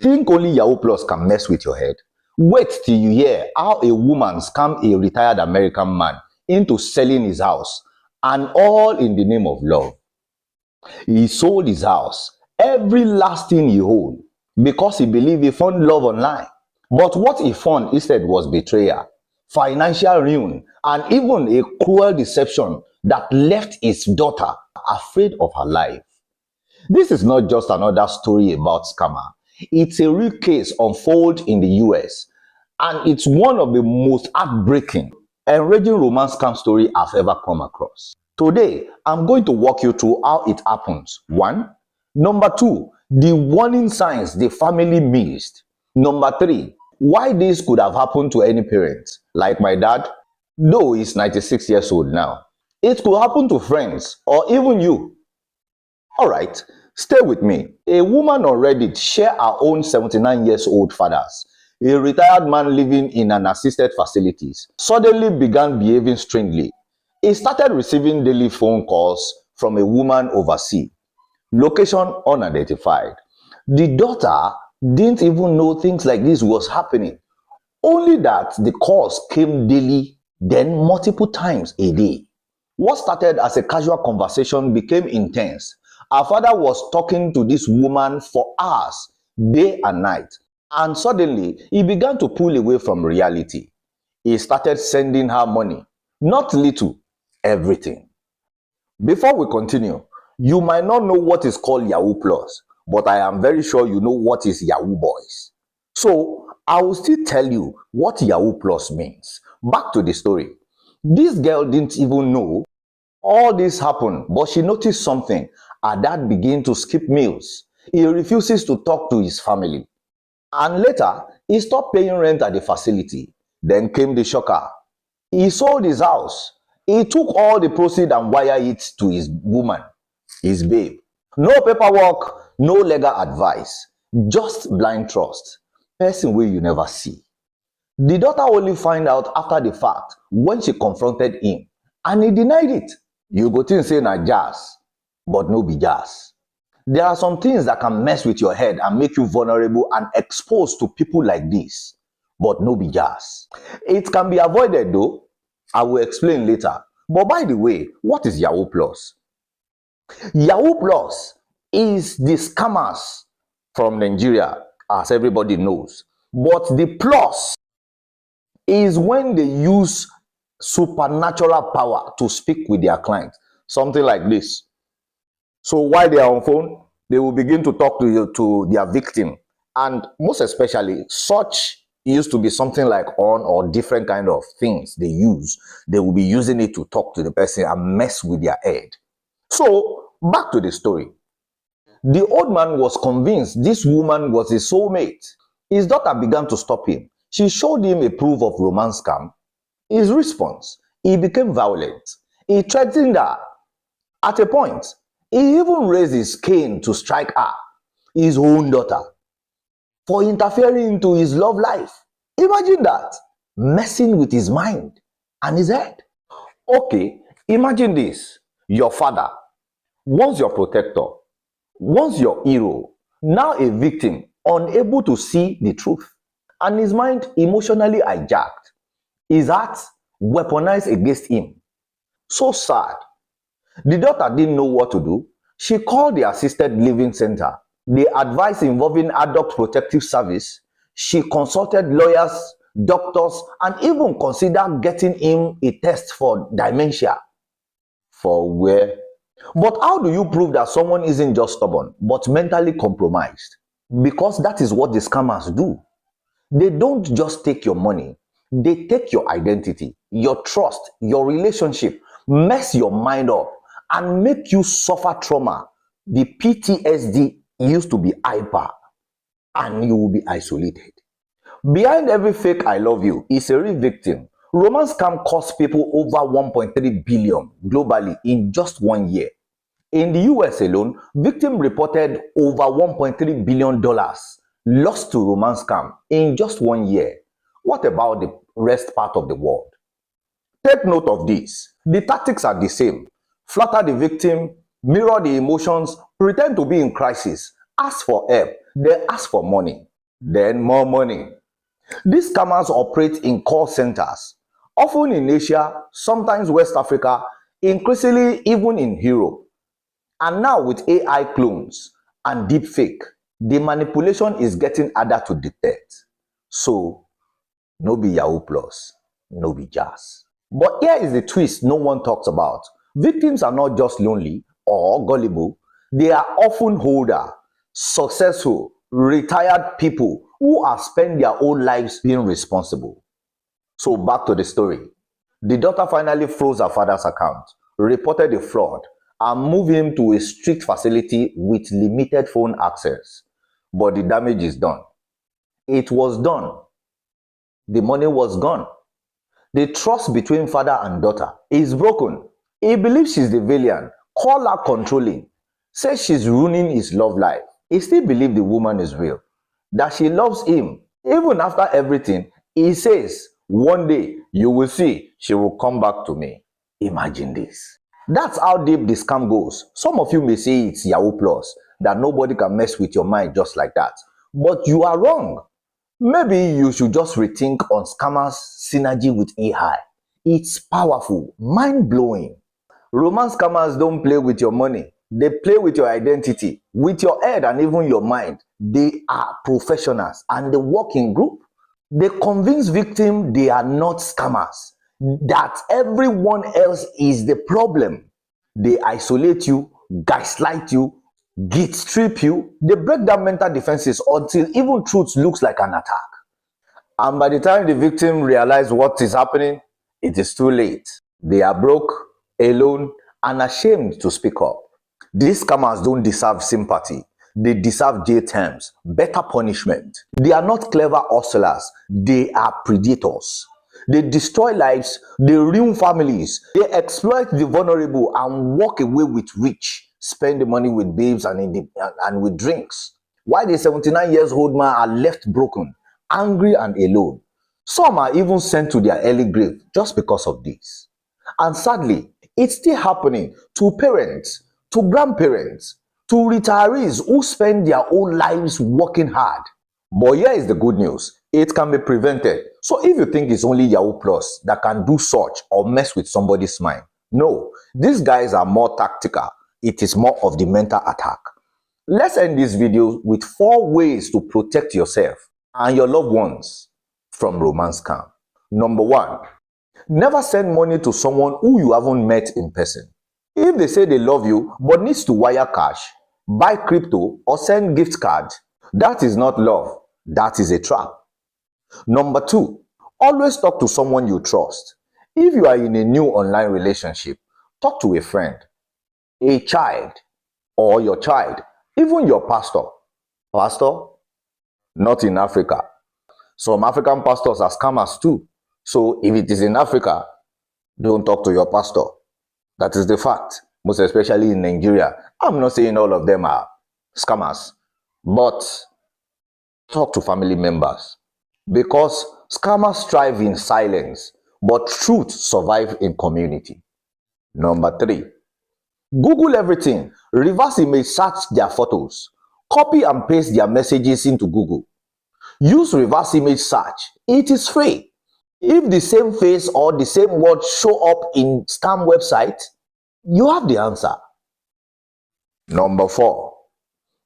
Think only Yahoo Plus can mess with your head? Wait till you hear how a woman scammed a retired American man into selling his house, and all in the name of love. He sold his house, every last thing he owned, because he believed he found love online. But what he found instead was betrayal, financial ruin, and even a cruel deception that left his daughter afraid of her life. This is not just another story about scammer. It's a real case unfold in the US, and it's one of the most heartbreaking, enraging romance scam story I've ever come across. Today, I'm going to walk you through how it happens. 1. Number 2, the warning signs the family missed. Number 3, why this could have happened to any parent, like my dad, though he's 96 years old now. It could happen to friends or even you. Alright, stay with me. A woman on Reddit shared her own 79-year-old father's, a retired man living in an assisted facilities, suddenly began behaving strangely. He started receiving daily phone calls from a woman overseas, location unidentified. The daughter didn't even know things like this was happening, only that the calls came daily, then multiple times a day. What started as a casual conversation became intense. Her father was talking to this woman for hours, day and night, and suddenly he began to pull away from reality. He started sending her money, not little, everything. Before we continue, you might not know what is called Yahoo Plus, but I am very sure you know what is Yahoo Boys. So I will still tell you what Yahoo Plus means. Back to the story. This girl didn't even know all this happened, but she noticed something. Her dad began to skip meals. He refuses to talk to his family. And later, he stopped paying rent at the facility. Then came the shocker. He sold his house. He took all the proceeds and wired it to his woman, his babe. No paperwork, no legal advice, just blind trust. Person wey you never see. The daughter only find out after the fact when she confronted him, and he denied it. You go think say na jazz, but no be jazz. There are some things that can mess with your head and make you vulnerable and exposed to people like this, but no be jazz. It can be avoided though. I will explain later. But by the way, what is Yahoo Plus? Yahoo Plus is the scammers from Nigeria, as everybody knows. But the plus is when they use supernatural power to speak with their client. Something like this. So while they are on phone, they will begin to talk to their victim. And most especially, such used to be something like on or different kind of things they use. They will be using it to talk to the person and mess with their head. So back to the story. The old man was convinced this woman was his soulmate. His daughter began to stop him. She showed him a proof of romance scam. His response, he became violent. He threatened her. At a point, he even raised his cane to strike her, his own daughter, for interfering into his love life. Imagine that, messing with his mind and his head. Okay, imagine this. Your father, once your protector, once your hero, now a victim, unable to see the truth, and his mind emotionally hijacked, his heart weaponized against him. So sad. The daughter didn't know what to do. She called the assisted living center. The advice involving adult protective service. She consulted lawyers, doctors, and even considered getting him a test for dementia. For where? But how do you prove that someone isn't just stubborn, but mentally compromised? Because that is what the scammers do. They don't just take your money. They take your identity, your trust, your relationship, mess your mind up, and make you suffer trauma. The PTSD used to be hyper, and you will be isolated. Behind every fake I love you is a real victim. Romance scam cost people over 1.3 billion globally in just 1 year. In the US alone, victims reported over $1.3 billion lost to romance scam in just 1 year. What about the rest part of the world? Take note of this. The tactics are the same. Flatter the victim, mirror the emotions, pretend to be in crisis, ask for help, They ask for money, then more money. These scammers operate in call centers, often in Asia, sometimes West Africa, increasingly even in Europe. And now with AI clones and deepfake, the manipulation is getting harder to detect. So, no be Yahoo Plus, no be jazz. But here is the twist no one talks about. Victims are not just lonely or gullible, they are often older, successful, retired people who have spent their whole lives being responsible. So back to the story. The daughter finally froze her father's account, reported the fraud, and moved him to a strict facility with limited phone access. But the damage is done. It was done. The money was gone. The trust between father and daughter is broken. He believes she's the villain, call her controlling, says she's ruining his love life. He still believes the woman is real, that she loves him. Even after everything, he says, one day you will see she will come back to me. Imagine this. That's how deep the scam goes. Some of you may say it's Yahoo Plus, that nobody can mess with your mind just like that. But you are wrong. Maybe you should just rethink on scammers' synergy with AI. It's powerful, mind-blowing. Romance scammers don't play with your money. They play with your identity, with your head and even your mind. They are professionals and they work in group. They convince victims they are not scammers, that everyone else is the problem. They isolate you, gaslight you, guilt strip you. They break down mental defenses until even truth looks like an attack. And by the time the victim realizes what is happening, it is too late. They are broke, alone, and ashamed to speak up. These scammers don't deserve sympathy. They deserve jail terms, better punishment. They are not clever hustlers. They are predators. They destroy lives, they ruin families, they exploit the vulnerable and walk away with rich, spend the money with babes and with drinks. While the 79-year-old man are left broken, angry and alone. Some are even sent to their early grave just because of this. And sadly, it's still happening to parents, to grandparents, to retirees who spend their whole lives working hard. But here is the good news. It can be prevented. So if you think it's only Yahoo Plus that can do such or mess with somebody's mind, no, these guys are more tactical. It is more of the mental attack. Let's end this video with 4 ways to protect yourself and your loved ones from romance scam. Number 1, never send money to someone who you haven't met in person. If they say they love you but needs to wire cash, buy crypto or send gift card, that is not love. That is a trap. Number 2, always talk to someone you trust. If you are in a new online relationship, talk to a friend, a child, or your child, even your pastor. Pastor? Not in Africa. Some African pastors are scammers too. So if it is in Africa, don't talk to your pastor. That is the fact, most especially in Nigeria. I'm not saying all of them are scammers, but talk to family members, because scammers thrive in silence, but truth survives in community. Number 3, Google everything. Reverse image search their photos. Copy and paste their messages into Google. Use reverse image search. It is free. If the same face or the same word show up in scam website, you have the answer. Number 4,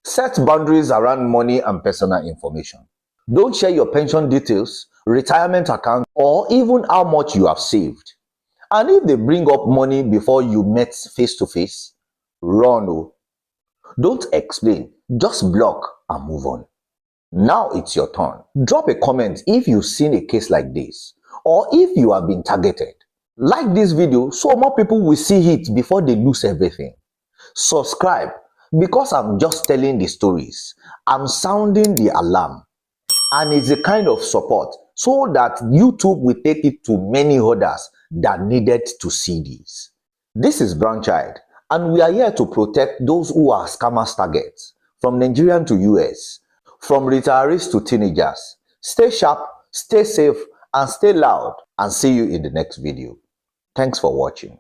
set boundaries around money and personal information. Don't share your pension details, retirement account, or even how much you have saved. And if they bring up money before you met face to face, run. Don't explain, just block and move on. Now it's your turn. Drop a comment if you've seen a case like this, or if you have been targeted. Like this video so more people will see it before they lose everything. Subscribe, because I'm just telling the stories. I'm sounding the alarm. And it's a kind of support so that YouTube will take it to many others that needed to see this. This is Brown Child, and we are here to protect those who are scammers targets, from Nigerian to US, from retirees to teenagers. Stay sharp, stay safe, and stay loud, and see you in the next video. Thanks for watching.